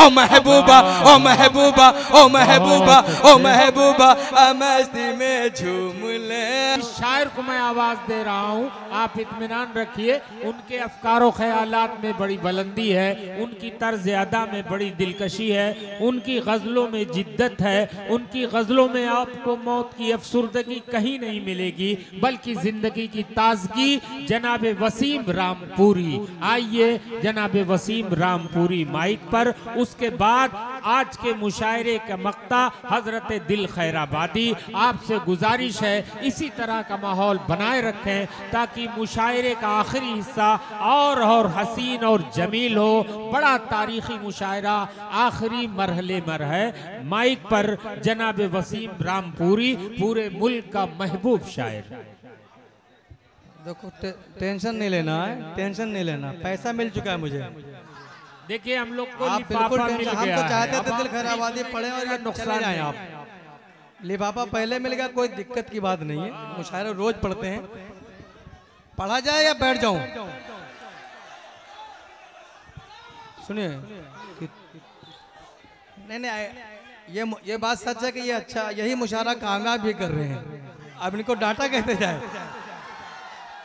ओ महबूबा ओ महबूबा ओ महबूबा ओ महबूबा मस्ती में झूम ले। शायर को मैं आवाज दे रहा हूँ, आप इत्मीनान रखिए। उनके अफकारो ख्यालात में बड़ी बुलंदी है, उनकी तर्ज अदा में बड़ी दिलकशी है, उनकी गज़लों में जिद्दत है, उनकी गज़लों में आपको मौत की अफसुर्दगी कहीं नहीं मिलेगी बल्कि जिंदगी की ताजगी। जनाब वसीम रामपुरी, आइए जनाब वसीम रामपुरी माइक पर। उसके बाद आज के मुशायरे का मक्ता हजरत दिल खैराबादी। आपसे गुजारिश है इसी तरह का माहौल बनाए रखें ताकि मुशायरे का आखिरी हिस्सा और हसीन और जमील हो। बड़ा तारीखी मुशायरा आखिरी मरहले मर है। माइक पर जनाब वसीम रामपुरी, पूरे मुल्क का महबूब शायर। देखो टेंशन नहीं लेना है, टेंशन नहीं लेना, पैसा मिल चुका है मुझे। देखिए हम लोग को आप बिल्कुल मिल गया, हम तो चाहते थे अब दिल खैराबादी पढ़े और ये नुकसान जाए। आप लिफाफा पहले मिल गया, कोई दिक्कत की बात नहीं है। मुशायरे रोज पढ़ते हैं, पढ़ा जाए या बैठ जाऊं? सुनिए नहीं, ये बात सच है कि ये अच्छा यही मुशायरा कामयाब भी कर रहे हैं। अब इनको डाटा कहते जाए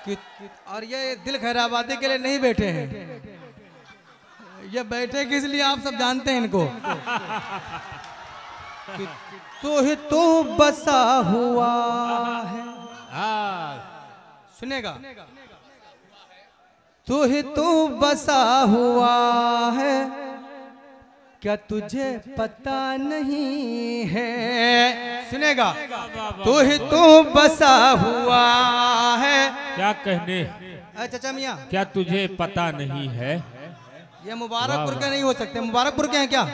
कि और ये दिल खैराबादी के लिए नहीं बैठे हैं, ये बैठे किस लिए आप सब जानते हैं इनको। कि तू ही तू बसा हुआ है, सुनेगा, तू ही तू बसा हुआ है, क्या तुझे पता नहीं है। सुनेगा, तू ही तू बसा हुआ है। क्या कहने चाचा मियाँ, क्या तुझे पता नहीं है। ये मुबारकपुर के नहीं हो सकते। मुबारकपुर के हैं क्या?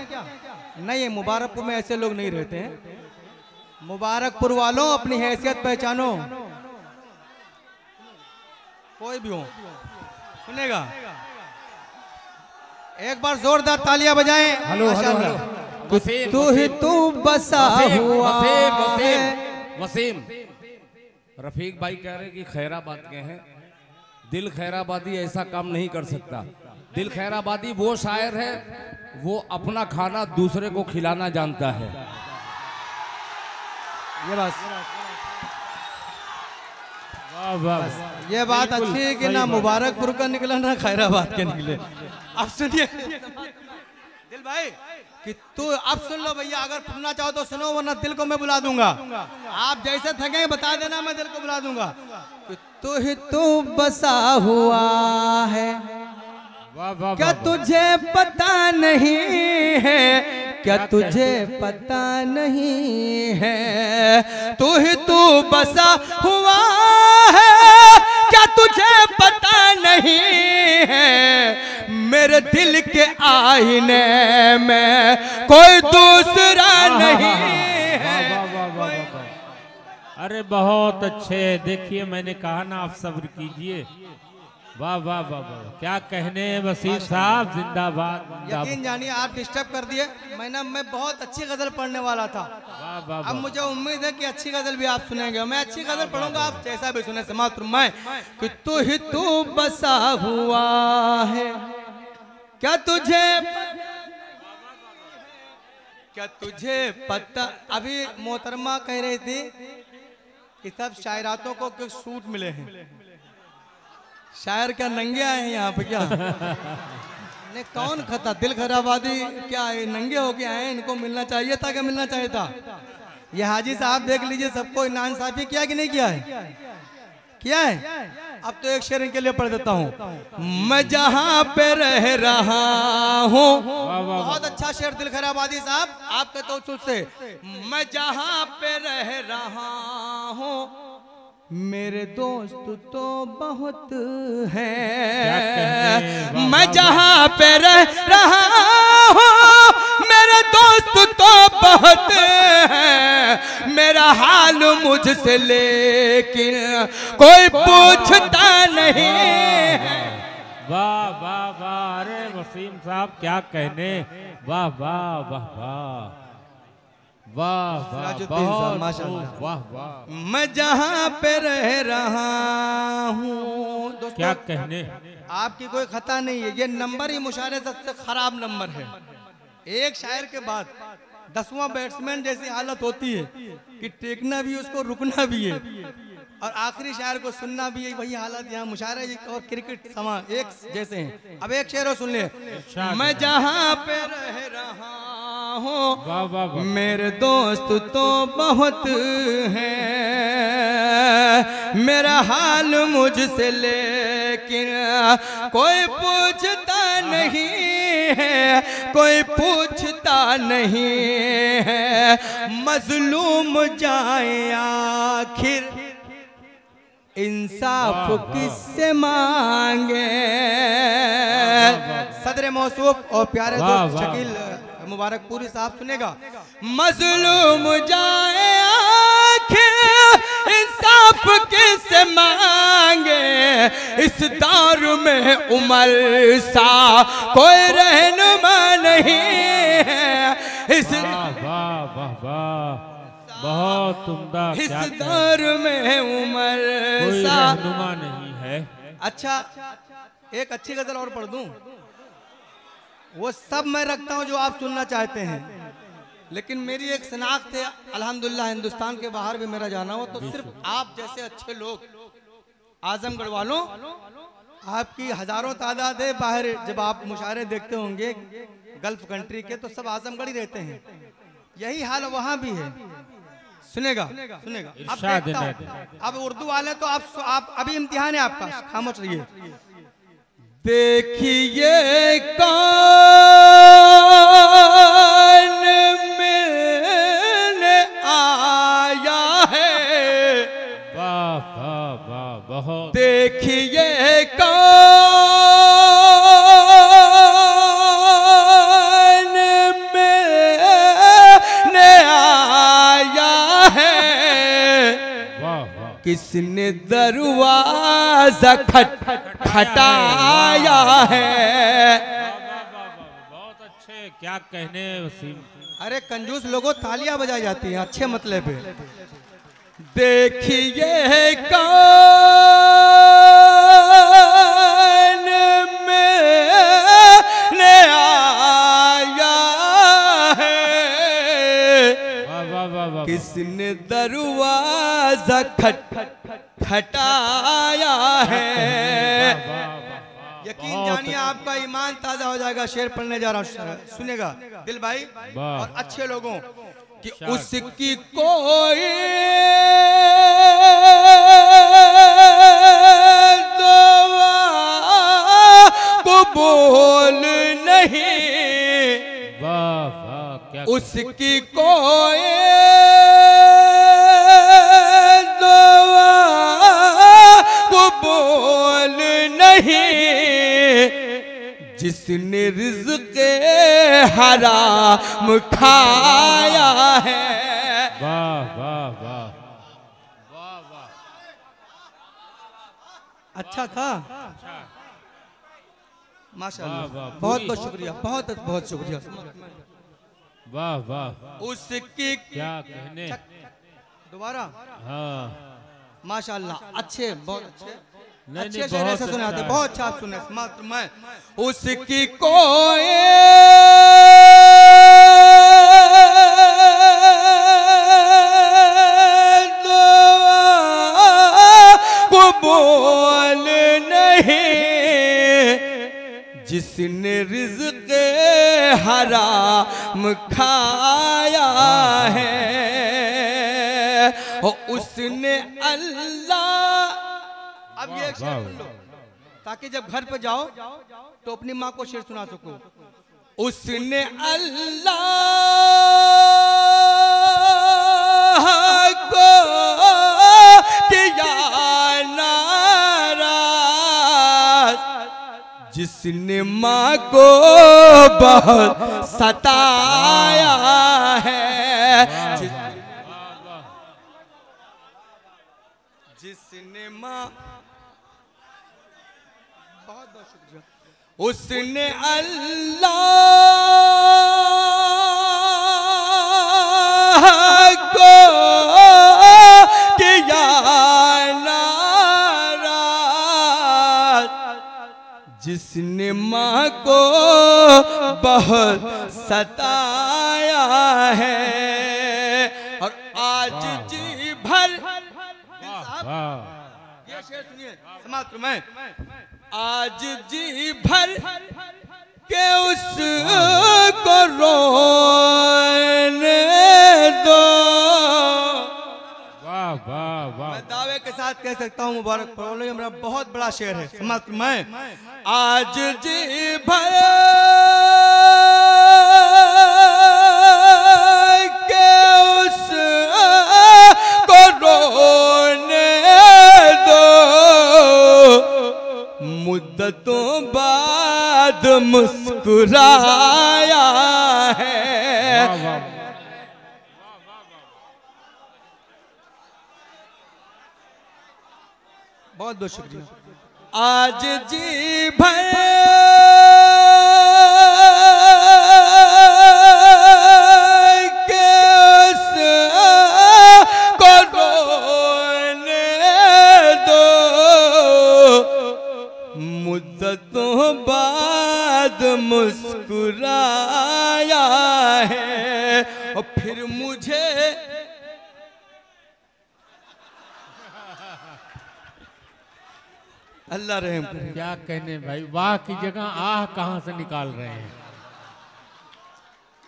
नहीं, मुबारकपुर में ऐसे लोग नहीं रहते हैं। मुबारकपुर वालों अपनी हैसियत पहचानो, कोई भी हो। सुनेगा, एक बार जोरदार तालियां बजाएं। Hello hello. तू ही तू बसा हुआ है। वसीम रफीक भाई कह रहे कि खैराबाद के हैं। दिल खैराबादी ऐसा काम नहीं कर सकता। दिल खैराबादी वो शायर है, वो अपना खाना दूसरे को खिलाना जानता है। ये बात वाह वाह, ये बात अच्छी है कि ना मुबारकपुर का निकला ना खैराबाद के निकले। अब सुनिए दिल भाई कि तू अब सुन लो भैया, अगर सुनना चाहो तो सुनो, वरना दिल को मैं बुला दूंगा। आप जैसे थके बता देना, मैं दिल को बुला दूंगा। कि तू ही तू बसा हुआ है, क्या तुझे पता नहीं है, क्या तुझे पता नहीं है। तू ही तू बसा हुआ है, क्या तुझे पता नहीं है। मेरे दिल के आईने में कोई दूसरा नहीं है। अरे बहुत अच्छे। देखिए मैंने कहा ना, आप सब्र कीजिए। वाह वाह वाह वाह, क्या कहने वसीम साहब, जिंदाबाद। यकीन जानिए आप डिस्टर्ब कर दिए। मैं बहुत अच्छी गजल पढ़ने वाला था। वाह वाह, अब मुझे उम्मीद है कि अच्छी गजल भी आप सुनेंगे। मैं अच्छी गजल पढ़ूंगा, आप जैसा भी सुने। समात मैं कि तू ही तू बसा हुआ है, क्या तुझे पता। अभी मोहतरमा कह रही थी कि सब शायरातों को कुछ सूट मिले हैं। शायर क्या नंगे आए हैं यहाँ पे क्या? ने कौन खता दिल खैराबादी क्या नंगे होके आए हैं? इनको मिलना चाहिए था, क्या मिलना चाहिए था? ये हाजी साहब देख लीजिए, सबको नाइंसाफी किया कि नहीं किया है? किया है। अब तो एक शेर इनके लिए पढ़ देता हूँ। मैं जहाँ पे रह रहा हूँ, बहुत अच्छा शेर दिल खैराबादी साहब आपके तो से। मैं जहाँ पे रह रहा हूँ, मेरे दोस्त तो बहुत हैं। मैं जहाँ पे रह रहा हूँ, मेरे दोस्त तो बहुत हैं। मेरा हाल मुझसे लेकिन कोई पूछता नहीं है। वाह वाह वाह, अरे वसीम साहब क्या कहने। वाह वाह वाह वाह वाह वाह, माशाअल्लाह। वाह वाह। मैं जहाँ पे रह रहा हूँ, क्या कहने। आपकी कोई खता नहीं है। ये नंबर ही मुशायरे सबसे खराब नंबर है। एक शायर के बाद 10वां बैट्समैन जैसी हालत होती है कि टेकना भी उसको, रुकना भी है, और आखिरी शायर को सुनना भी है। वही हालत यहाँ मुशायरा और क्रिकेट समा एक जैसे हैं। अब एक शेर सुन ले। मैं जहाँ पे रह रहा हूँ मेरे दोस्त तो बहुत हैं, मेरा हाल मुझसे लेकिन कोई पूछता नहीं है, कोई पूछता नहीं है। मजलूम जाए आखिर इंसाफ किससे मांगे। सदर मौसूफ और प्यारे दोस्त शकील मुबारकपुरी साहब सुनेगा। मजलूम जाए आखिर इंसाफ किससे मांगे, इस दौर में उमर सा कोई रहनुमा नहीं है। इस वाह वाह वाह, बहुत उम्दा। इस दौर में उमर कोई सा रहनुमा नहीं है। अच्छा, एक अच्छी गजल और पढ़ दूं। वो सब मैं रखता हूं जो आप सुनना चाहते हैं, लेकिन मेरी एक शनाख्त है अल्हम्दुलिल्लाह, हिंदुस्तान के बाहर भी मेरा जाना हो तो सिर्फ आप जैसे अच्छे लोग, आजमगढ़ वालों, आपकी हजारों तादाद है बाहर। जब आप मुशायरे देखते होंगे गल्फ कंट्री के तो सब आजमगढ़ ही रहते हैं। यही हाल वहां भी है। सुनेगा सुनेगा। अब उर्दू वाले तो आप अभी इम्तिहान है आपका, खामोश रहिए। देखिए कौन मिलने आया है, वाह वाह वाह, बहुत। देखिए कौन मिलने आया है, वाह वाह। किसने दरवाजा खटखटाया है। बहुत अच्छे, क्या कहने वसीम। अरे कंजूस लोगों, तालियां बजाई जाती हैं अच्छे मतलब पे। देखिए कौन मिलने आया है, वाह वाह वाह वाह। किसने दरवाजा खटखटाया है। यकीन जानिए आपका ईमान ताजा हो जाएगा। शेर पढ़ने जा रहा हूँ, सुनेगा दिल भाई और अच्छे लोगों कि उसकी कोई दुआ कबूल नहीं, वाह वाह, क्या उसकी कोई दुआ कबूल नहीं, जिसने रिज़्क़ हराम खाया है। वाह वाह वाह वाह वाह। अच्छा था, माशाअल्लाह, बहुत बहुत शुक्रिया, बहुत बहुत शुक्रिया। वाह वाह, उसकी क्या कहने। दोबारा। हाँ माशाअल्लाह, अच्छे, बहुत अच्छे, नहीं, अच्छे नहीं, शेर बहुत ऐसे सुने आते, अच्छा बहुत अच्छा आप सुने। मात्र मैं उसकी कोई कबूल नहीं, जिसने रिज़्क़ हराम खाया है, उसने अल्लाह। अब ये एक शेर सुन लो ताकि जब घर पे जाओ तो अपनी माँ को शेर सुना सको। उसने अल्लाह को किया नाराज़, जिसने माँ को बहुत सताया है, जिसने माँ, बहुत बहुत शुक्रिया। उसने अल्लाह को किया नाराज़, जिसने माँ को बहुत सताया है और आज जी भर ये शेर सुनिए समाप्त में, आज जी भर के उसको रोने दो। वाह वाह वाह। मैं दावे के साथ कह सकता हूँ मुबारक पढ़ो, ये मेरा बहुत बड़ा शेर है। समाप्त में, आज जी भर के उसको रोने दो, मुद्दतों बाद मुस्कुराया है। बहुत बहुत शुक्रिया। आज जी भर के उसको रोने दो, मुद्दतों बाद मुस्कुराया है और फिर मुझे अल्लाह रहम करे। क्या कहने भाई, वाह की जगह आह कहाँ से निकाल रहे हैं।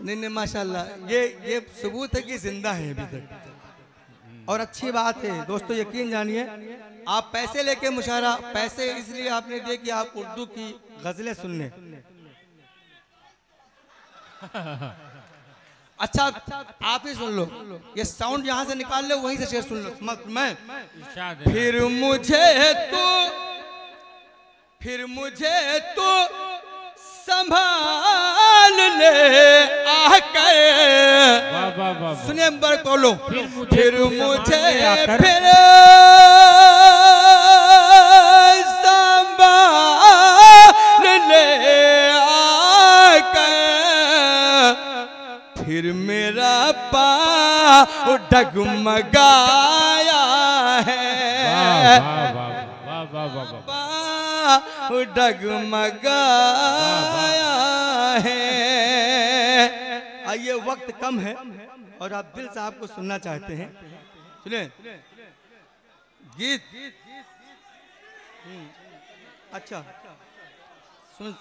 नहीं माशाल्लाह, ये सबूत है कि जिंदा है अभी तक। और अच्छी बात है दोस्तों, यकीन जानिए, आप पैसे लेके मुशायरा, पैसे इसलिए आपने दिए कि आप उर्दू की गजलें सुन लें। अच्छा आप ही सुन लो, ये साउंड यहाँ से निकाल लो, वहीं से शेर सुन लो। मैं फिर मुझे तो संभाल ले आकर। सुनिए बर बोलो, फिर मुझे फिर संभाल ले आकर, फिर मेरा पाँव डगमगाया है, डगमगाया है। आइए वक्त कम है और आप दिल से आपको सुनना चाहते हैं, सुने गीत। अच्छा सुन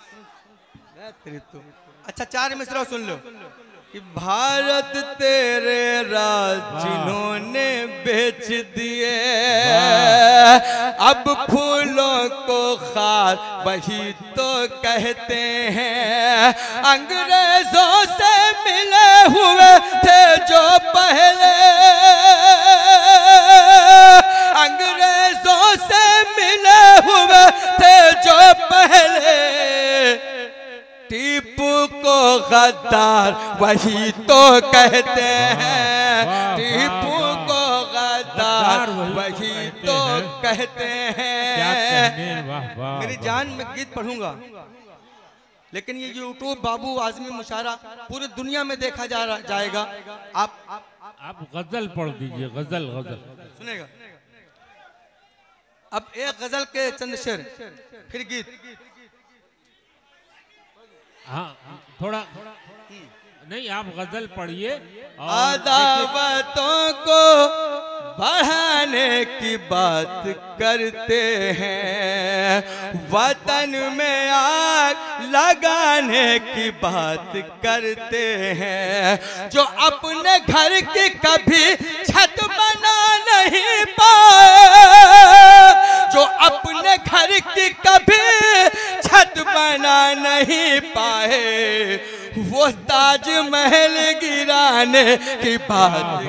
तो अच्छा 4 मिसरा सुन लो कि भारत तेरे राज जिन्होंने बेच दिए, अब फूलों को खार वही तो कहते हैं। अंग्रेजों से मिले हुए थे जो पहले, अंग्रेजों से मिले हुए थे जो पहले, टीपू को गद्दार वही तो कहते हैं। टीपू को गद्दार वही तो कहते हैं। मेरी जान में गीत पढ़ूंगा, लेकिन ये यूट्यूब बाबू आजमी मुशायरा पूरी दुनिया में देखा जाएगा। आप गजल पढ़ दीजिए, गजल सुनेगा। अब एक गजल के चंद शेर, फिर गीत। हाँ थोड़ा नहीं, आप गजल पढ़िए। अदावतों को बढ़ाने की बात करते हैं, वतन में आग लगाने की बात करते हैं। जो अपने घर की कभी छत बना नहीं पाए, जो अपने घर की कभी छत बना नहीं पाए, वो ताजमहल गिराने की बात।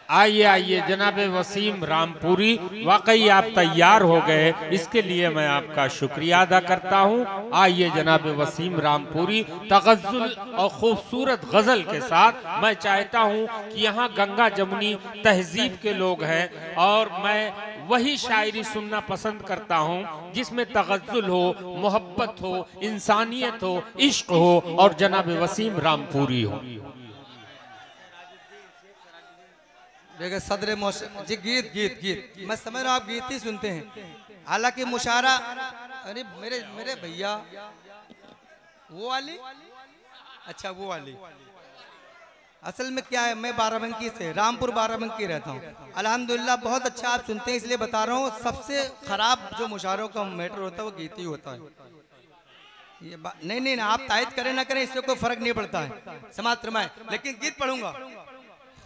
आइए आइए जनाब वसीम रामपुरी, वाकई आप तैयार हो गए, इसके लिए मैं आपका शुक्रिया अदा करता हूं। आइए जनाब वसीम रामपुरी तगज़्ज़ुल और खूबसूरत गज़ल के साथ। मैं चाहता हूं कि यहाँ गंगा जमुनी तहजीब के लोग हैं और मैं वही शायरी सुनना पसंद करता हूं जिसमें तगज़्ज़ुल हो, मोहब्बत हो, इंसानियत हो, इश्क हो और जनाब वसीम रामपुरी हो। देखिए सदर जी गीत गीत गीत मैं समझ रहा हूँ आप गीत ही सुनते हैं, हालांकि मुशायरा। अरे मेरे मेरे भैया वो वाली, अच्छा वो वाली। असल में क्या है, मैं बाराबंकी से, रामपुर बाराबंकी रहता हूँ। अल्हम्दुलिल्लाह बहुत अच्छा आप सुनते हैं, इसलिए बता रहा हूँ। सबसे खराब जो मुशायरों का मैटर होता है वो गीत ही होता है। ये नहीं नहीं आप तायद करें ना करें इससे कोई फर्क नहीं पड़ता है, समाज में। लेकिन गीत पढ़ूंगा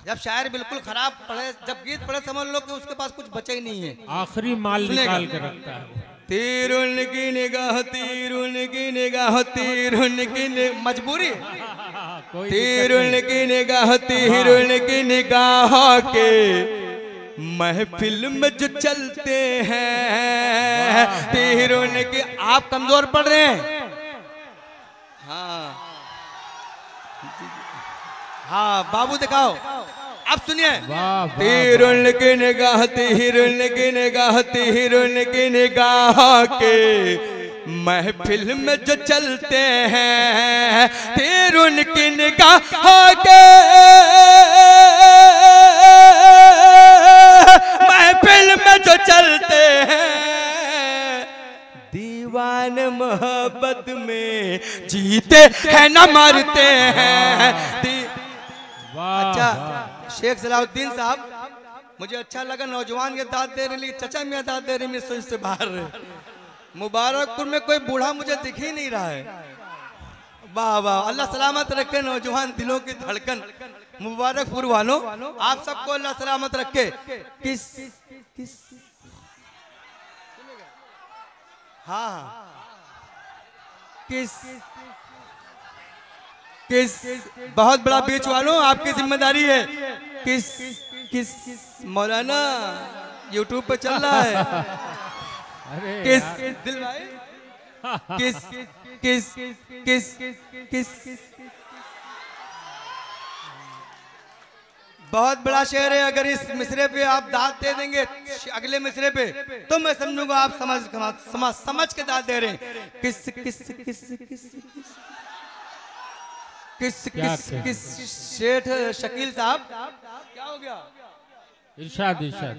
जब शायर बिल्कुल खराब पढ़े, जब गीत पढ़े समझ लो कि उसके पास कुछ बचा ही नहीं है, आखिरी माल निकाल के रखता है। तीर उनकी निगाह, तीर उनकी निगाह, तीर उनकी मजबूरी, तीर उनकी निगाह, तीर उनकी निगाह के महफिल में जो चलते हैं, तीर उनकी। आप कमजोर पढ़ रहे हैं। हाँ हाँ बाबू दिखाओ, अब सुनिए। तीर उनकी निगाह, तीर उनकी निगाह, तीर उनकी निगाह के महफिल में जो चलते हैं, तीर उनकी निगाह के महफिल में जो चलते हैं, दीवान मोहब्बत में जीते हैं न मरते हैं। अच्छा शेख सलाहुद्दीन साहब, मुझे अच्छा लगा नौजवान के दाद दे रहे, चचा मियाँ दाद दे रहे, मेरे सोच से बाहर। मुबारकपुर में कोई बूढ़ा मुझे दिख ही नहीं रहा है। वाह वाह, अल्लाह सलामत रखे नौजवान दिलों की धड़कन। मुबारकपुर वालों आप सबको अल्लाह सलामत रखे। किस किस हाँ किस किस बहुत बड़ा बीच वालों आपकी जिम्मेदारी है। किस किस मौलाना यूट्यूब पे चल रहा है। किस दिल भाई, किस किस किस किस बहुत बड़ा शेर है। अगर इस मिसरे पे आप दाद दे देंगे अगले मिसरे पे, तो मैं समझूंगा आप समझ के दाद दे रहे हैं। किस किस किस किस किस किस किस शेठ शकील साहब, क्या हो गया? इरशाद इरशाद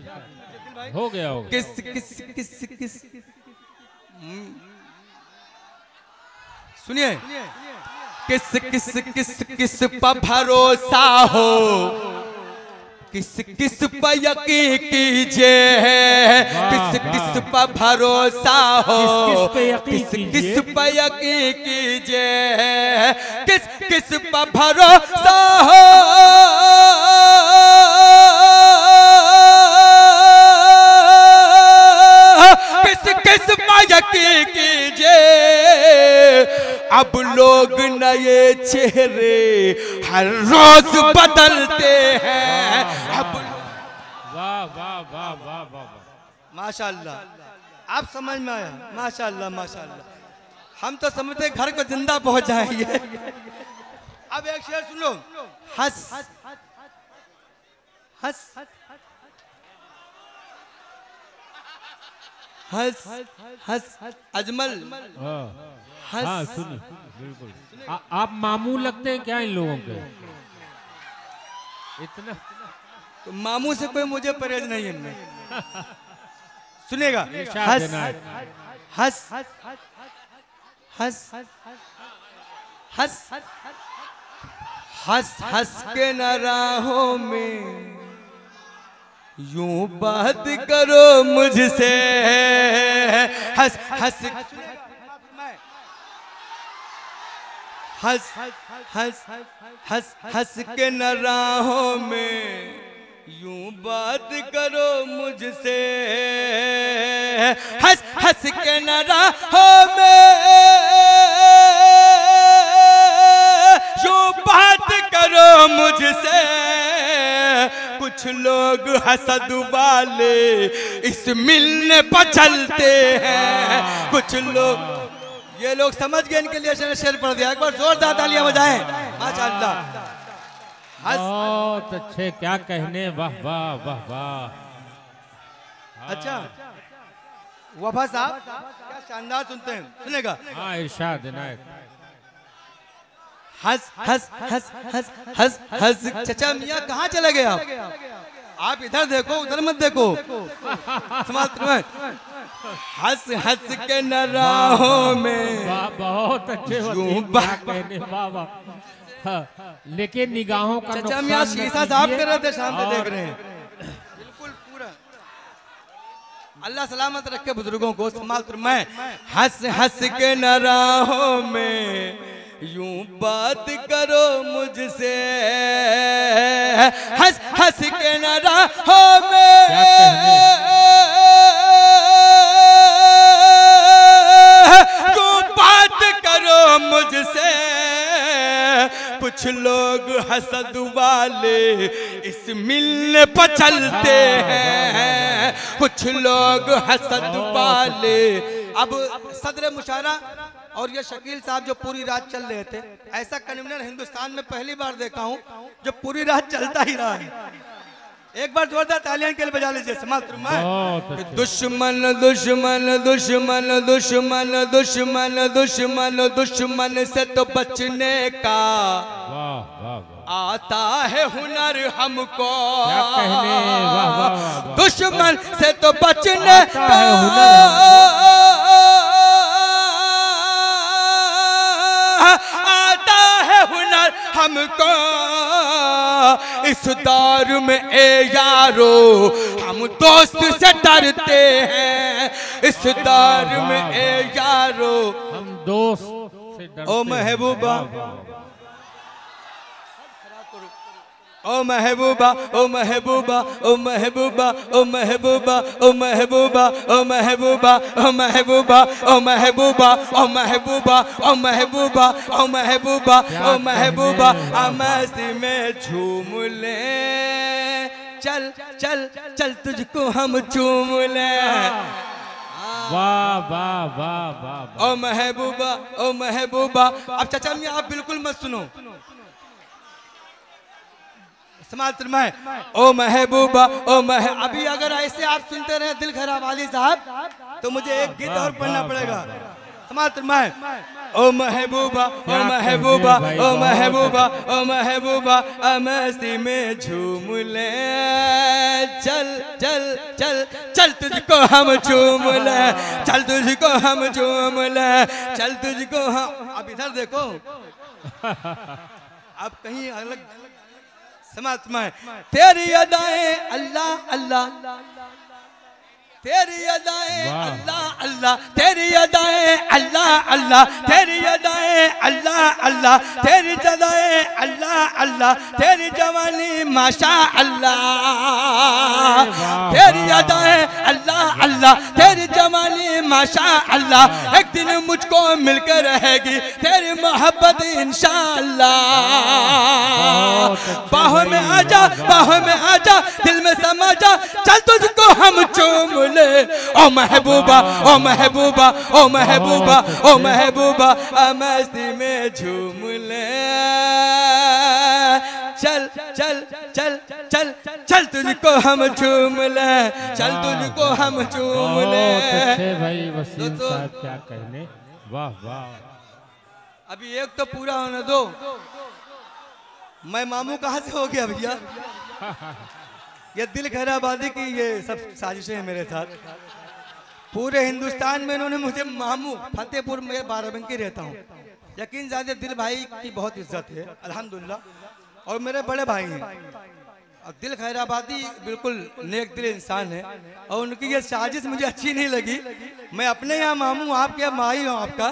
हो गया हो गया। किस किस किस किस सुनिए। किस किस किस किस पर भरोसा हो, किस किस पर यकीन कीजिए, किस किस पर भरोसा हो, किस किस पर यकीन कीजिए, किस किस पर भरोसा हो, किस किस पर यकीन कीजिए। अब लोग नए चेहरे हर रोज बदलते हैं। अब वाह वाह वाह वाह वाह, माशाअल्लाह, आप समझ में आया? माशाअल्लाह माशाअल्लाह। हम तो समझते घर को जिंदा पहुंच जाएंगे। अब एक शेर सुन लो। हंस हंस हंस हंस अजमल हंस। हाँ सुनिए बिल्कुल। आप मामू लगते हैं क्या इन लोगों के? इतना तो मामू से कोई मुझे परहेज नहीं है इनमें। सुनेगा। हंस हंस हंस हंस हंस हंस के न राहों में यूं बात करो मुझसे। हंस हंस हंस हंस हंस हंस के न राहों में यूं बात करो मुझसे। हंस हंस के न राहों में यूं बात करो मुझसे। कुछ लोग हसद वाले इस मिलने पर चलते हैं। कुछ लोग, ये लोग समझ गए, इनके लिए शेर पढ़ दिया। एक बार जोरदार तालियां बजाएं। माशाअल्लाह, बहुत अच्छे, क्या कहने, वाह वाह वाह वाह। अच्छा वफा साहब क्या शानदार सुनते हैं, सुनेगा। हाँ इरशाद इनायत। हंस हंस हंस हंस हंस हंस। चचा मियाँ कहाँ चले गए आप? आप इधर देखो उधर मत देखो। हंस हंस के न राहों में बहुत अच्छे कहने बाबा। लेकिन निगाहों का चाचा हम यहाँ शीशा साफ कर रहे थे, शाम पे देख रहे हैं। बिल्कुल पूरा अल्लाह सलामत रखे बुजुर्गों को। मैं हंस हंस के न राहों में यूं बात करो मुझसे, हंस हंस के न राहों में यूं बात करो मुझसे। कुछ लोग हसद वाले इस मिलने पर चलते हैं, कुछ लोग हसद वाले। अब सदर मुशारा और ये शकील साहब जो पूरी रात चल रहे थे, ऐसा कन्वीनर हिंदुस्तान में पहली बार देखा हूं जो पूरी रात चलता ही रहा है। एक बार जोरदार तालियां के लिए बजा लीजिए। दुश्मन दुश्मन दुश्मन दुश्मन दुश्मन दुश्मन दुश्मन से तो बचने का आता है हुनर हमको, दुश्मन से तो बचने का आता है हुनर हमको। इस दौर में ए यारो हम दोस्त से डरते हैं, इस दौर में ए यारो हम दोस्त से डरते। ओ महबूबा ओ महबूबा ओ महबूबा ओ महबूबा ओ महबूबा ओ महबूबा ओ महबूबा ओ महबूबा ओ महबूबा ओ महबूबा ओ महबूबा ओ महबूबा ओ महबूबा मस्ती में झूम ले, चल चल चल तुझको हम चूम ले। वाह वाह वाह वाह। ओ महबूबा ओ महबूबा। अब चाचा मियां आप बिल्कुल मत सुनो, ओ महबूबा ओ अभी अगर ऐसे आप सुनते रहे दिल खराब वाली साहब तो मुझे एक गीत और पढ़ना पड़ेगा। ओ महबूबा ओ महबूबा ओ महबूबा ओ महबूबा मस्ती में झूम ले, चल चल चल चल तुझको हम चूम ले, चल तुझको हम चूम ले, चल तुझको हम। अब इधर देखो अब कहीं अलग समात्मा है। तेरी अदाएं अल्लाह अल्लाह, तेरी अदाएं अल्लाह अल्लाह, तेरी अदाएं अल्लाह अल्लाह, तेरी अदाएं अल्लाह अल्लाह, तेरी अदाएं अल्लाह अल्लाह, तेरी जवानी माशा अल्लाह, तेरी अदाएं अल्लाह अल्लाह, तेरी जवानी माशा अल्लाह। एक दिन मुझको मिलकर रहेगी तेरी मोहब्बत इंशाअल्लाह। बाहों में आजा बाहों में आजा, दिल में समा जा, चल तुझको हम चूम ले। ओ महबूबा ओ महबूबा ओ महबूबा ओ महबूबा मस्ती में झूम ले, चल चल चल चल चल तुझको हम चूम ले, चल तुझको हम चूम ले। भाई वसीम साहब क्या कहने, वाह वाह। अभी एक तो पूरा होने दो। मैं मामू कहाँ से हो गया भैया? ये दिल खैराबादी की ये सब साजिशें हैं मेरे साथ। पूरे हिंदुस्तान में इन्होंने मुझे मामू, फतेहपुर में बाराबंकी रहता हूँ, यकीन ज़्यादा दिल भाई की बहुत इज्जत है अल्हम्दुलिल्लाह, और मेरे बड़े भाई हैं। और दिल खैराबादी बिल्कुल नेक दिल इंसान है, और उनकी ये साजिश मुझे अच्छी नहीं लगी। मैं अपने यहाँ मामू आपके यहाँ माई हूँ आपका,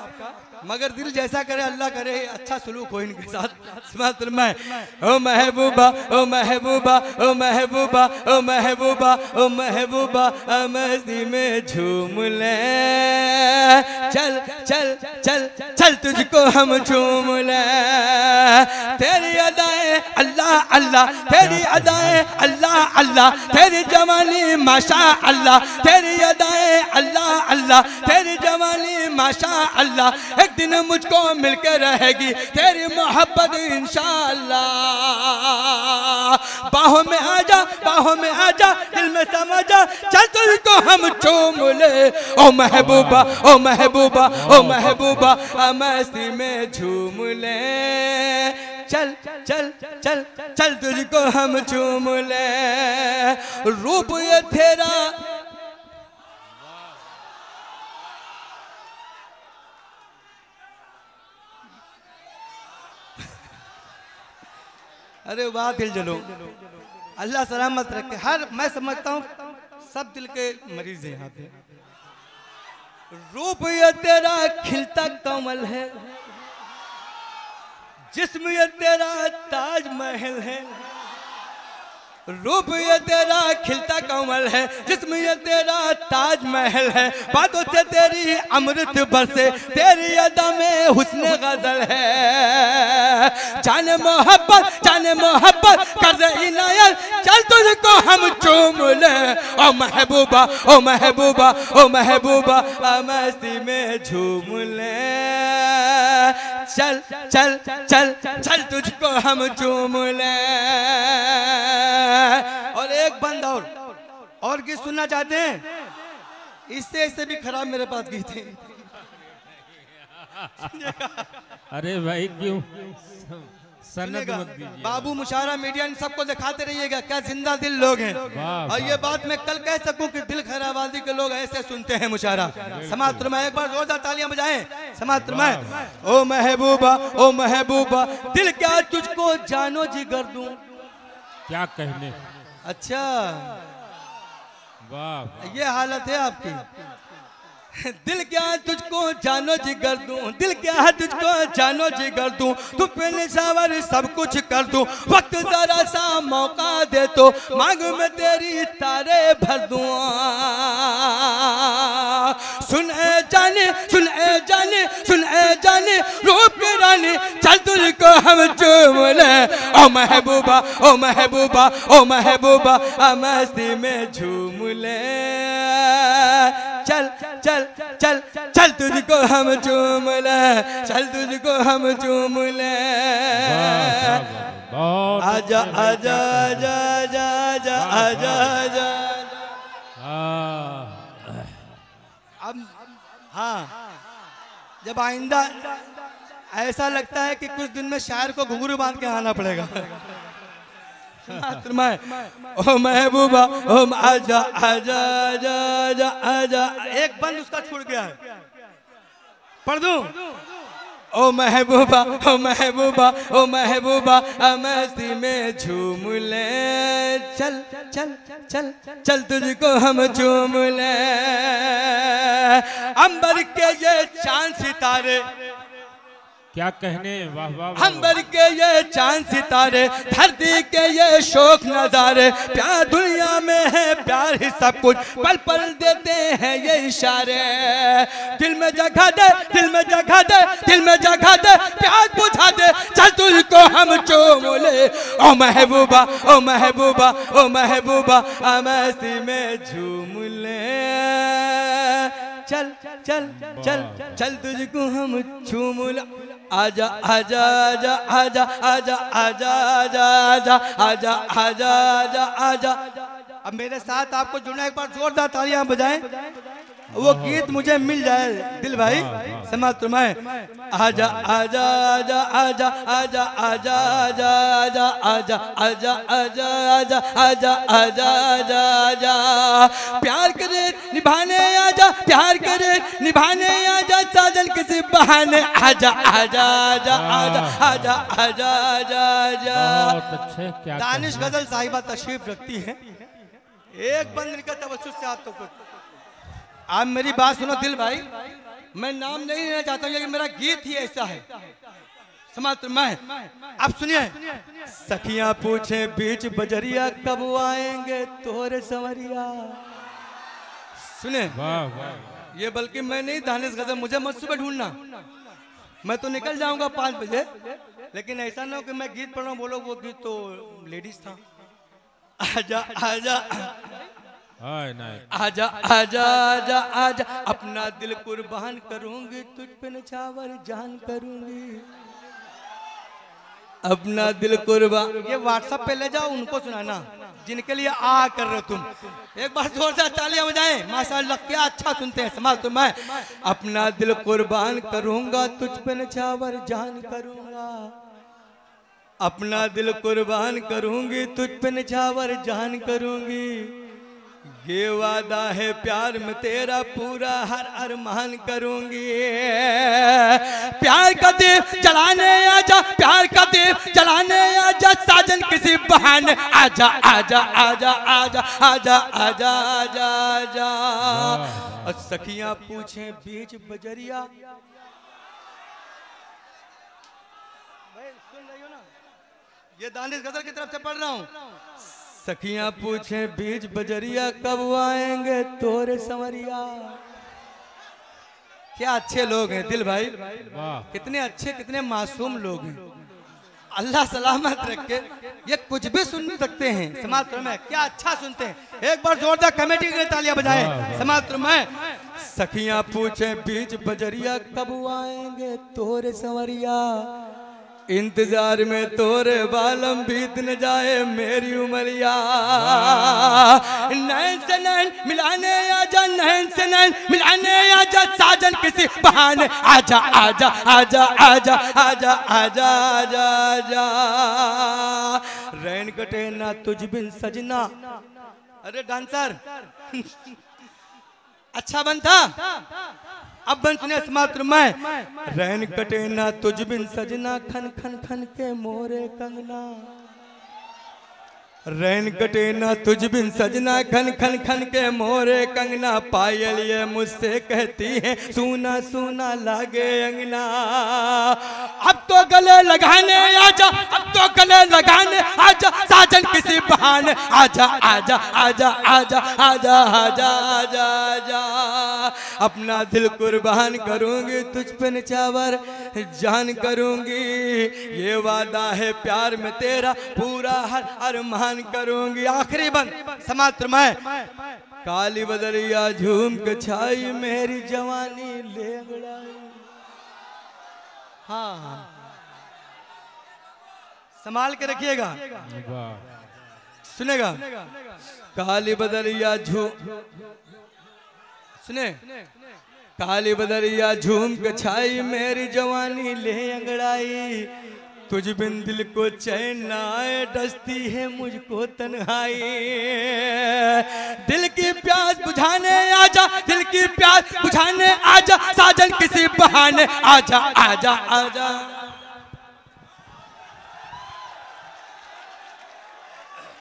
मगर दिल जैसा करे अल्लाह करे अच्छा सलूक हो इनके साथ। ओ महबूबा ओ महबूबा ओ महबूबा ओ महबूबा ओ महबूबा मस्ती में झूम ले, चल चल चल चल तुझको हम झूम ले। तेरी अदाएं अल्लाह अल्लाह, तेरी अदाएं अल्लाह अल्लाह, तेरी जवानी माशा अल्लाह, तेरी अदाएं अल्लाह अल्लाह, तेरी जवानी माशा अल्लाह। एक दिन मुझको मिलकर रहेगी तेरी मोहब्बत इंशाअल्लाह। बाहों में आजा बाहों में आजा, दिल में समा जा, चल तुझको हम चूम ले। ओ महबूबा ओ महबूबा ओ महबूबा मस्ती में झूम ले, चल चल चल चल तुझको हम चूम ले, रूप ये तेरा। अरे वाह दिल जलो, अल्लाह सलामत रखे। हर मैं समझता हूँ सब दिल के मरीज हैं यहाँ पे। रूप ये तेरा खिलता कमल है, जिस्म ये तेरा ताजमहल है। रूप ये तेरा खिलता कमल है, जिस्म ये तेरा ताजमहल है। बातों से तेरी अमृत बरसे, तेरी अदा में हुस्न गजल है। जाने मोहब्बत कर दे इनायत, चल तुझको हम चूम ले। ओ महबूबा ओ महबूबा ओ महबूबा, मस्ती में झूम ले। चल चल चल चल तुझको हम चूम ले। और एक बंद और गीत सुनना चाहते हैं? इससे भी खराब मेरे पास गीत है। अरे भाई क्यों सनद मत दीजिए। बाबू मुशारा मीडिया इन सबको दिखाते रहिएगा, क्या जिंदा दिल लोग हैं। और ये बात मैं कल कह सकूं कि दिल खैराबादी के लोग ऐसे सुनते हैं मुशारा। समाज फरमाए, एक बार जोरदार तालियां बजाएं। समाज फरमाए, ओ महबूबा दिल क्या तुझको जानो जिगर दूं। क्या कहने। अच्छा वाह, ये हालत है आपकी। दिल क्या तुझको जानो जिगर दूं, दिल क्या तुझको जानो जिगर दूं। तू पे निशावर सब कुछ कर दूं, वक्त जरा सा मौका दे तो मांग में तेरी तारे भर दूं। सुन ए जाने रूप की रानी, चल तुझको हम चूम ले। ओ महबूबा मस्ती में झूम ले। चल चल चल चल तुझको हम चूम ले, चल तुझको हम चूम ले। आजा आजा आजा आजा आजा आजा आजा। अब हाँ, जब आइंदा ऐसा लगता है कि कुछ दिन में शायर को घुंघरू बांध के आना पड़ेगा। ओ महबूबा ओ आजा आजा आजा आजा आजा। एक बंद उसका छूट गया है, पढ़ दूं। ओ महबूबा मस्ती में झूम ले। चल चल चल चल तुझको हम चूम ले। अंबर के ये चांद सितारे, क्या कहने। वाह वाह, अंबर के ये चांद सितारे, धरती के ये शोक नजारे। प्यार दुनिया में है, प्यार ही सब कुछ, पल पल देते हैं ये इशारे। दिल में जगह दे, दिल में जगह दे, दिल में जगह दे, प्यार बुझा दे, चल तुझको हम चूम ले। ओ महबूबा मस्ती में झूम ले। चल चल चल चल तुझको हम चूम ले। आजा आजा आजा आजा आजा आजा आजा आजा आजा आजा आजा आजा। अब मेरे साथ आपको जुड़ना, एक बार जोरदार तालियां बजाएं। वो गीत मुझे मिल जाए दिल भाई। समाज तुम्हें आजा आजा आजा आजा आजा आजा आजा आजा आजा आजा आजा आजा आजा आजा आजा। प्यार करे निभाने आजा, प्यार करे निभाने आजा, साजन किसी बहाने आजा आजा आजा आजा आजा आजा आजा आजा। बहुत अच्छे। क्या दानिश गजल साहिबा तशरीफ रखती है। एक बंद इनका तवज्जुह से आप तो कुछ आप मेरी बात सुनो दिल भाई, मैं नाम नहीं लेना चाहता हूँ, मेरा गीत ही ऐसा है। समाज मैं अब सुनिए। सखियां पूछे बीच बजरिया, कब आएंगे तोरे संवरिया। सुने वाह वाह। ये बल्कि मैं नहीं, दानिश गजल मुझे मत सुबह ढूंढना, मैं तो निकल जाऊंगा 5 बजे। लेकिन ऐसा ना हो कि मैं गीत पढ़ रहा हूँ, बोलो वो गीत तो लेडीज था। आजा आजा आजा आजा आजा आजा, अपना दिल कुर्बान करूंगी, तुझ पे नछावर जान करूंगी। अपना दिल कुर्बान, ये व्हाट्सएप पे ले जाओ, उनको सुनाना जिनके लिए आ कर रहे हो तुम। एक बार जोरदार तालियां बजाएं। माशाअल्लाह क्या अच्छा सुनते हैं। समाज तो मैं अपना दिल कुर्बान करूंगा, तुझ पे नछावर जान करूंगा। अपना दिल कुर्बान करूंगी, तुझ पे निछावर जान करूंगी। ये वादा है प्यार में तेरा, पूरा हर अरमान करूंगी। प्यार का दीप जलाने आजा, प्यार का दीप जलाने आजा, साजन किसी बहाने आजा आजा आजा आजा आजा आजा आजा आजा। और सखियां पूछे बीच बजरिया, भाई सुन रही हो ना, ये दानिश गजल की तरफ से पढ़ रहा हूँ। सखियां पूछे बीच बजरिया, कब आएंगे तोरे संवरिया। क्या अच्छे लोग हैं दिल भाई, कितने अच्छे कितने मासूम लोग हैं। अल्लाह सलामत रखे, ये कुछ भी सुन सकते हैं। समाज में क्या अच्छा सुनते हैं। एक बार जोरदार कमेटी के लिए तालियां बजाएं समाज में। सखियां पूछे बीच बजरिया, कब आएंगे तोरे संवरिया। इंतजार में तोरे बालम बीत न जाए मेरी उमरिया। नैन से नैन मिलाने आजा, नैन से नैन मिलाने आजा, साजन किसी बहाने आजा आजा आजा आजा आजा आजा आजा आजा। रैन कटे ना तुझ बिन सजना। अरे डांसर अच्छा बनता, अब बन सुने मात्र मैं। रैन कटे ना तुझ बिन सजना, खन खन खन के मोरे कंगना। रैन कटे ना तुझ बिन सजना, खन खन खन के मोरे कंगना। पायल ये मुझसे कहती है, सुना सुना लागे अंगना। अब तो गले लगाने आजा, अब तो गले लगाने आजा, साजन किसी बहाने आजा आजा आजा आजा आजा आजा आजा आजा। अपना दिल कुर्बान करूंगी, तुझ पे निछावर जान करूंगी। ये वादा है प्यार में तेरा, पूरा हर अरमान करूंगी। आखिरी बंद समात्र में। काली बदरिया झूम के छाई, मेरी जवानी ले अंगड़ाई। हाँ संभाल के रखिएगा, सुनेगा। काली बदरिया सुने, काली बदरिया झूम के छाई, मेरी जवानी ले अंगड़ाई। तुझ बिन दिल को चैन न आए, डसती है मुझको तन्हाई। दिल की प्यास बुझाने आजा, दिल की प्यास बुझाने आजा, साजन किसी बहाने आजा आजा आजा।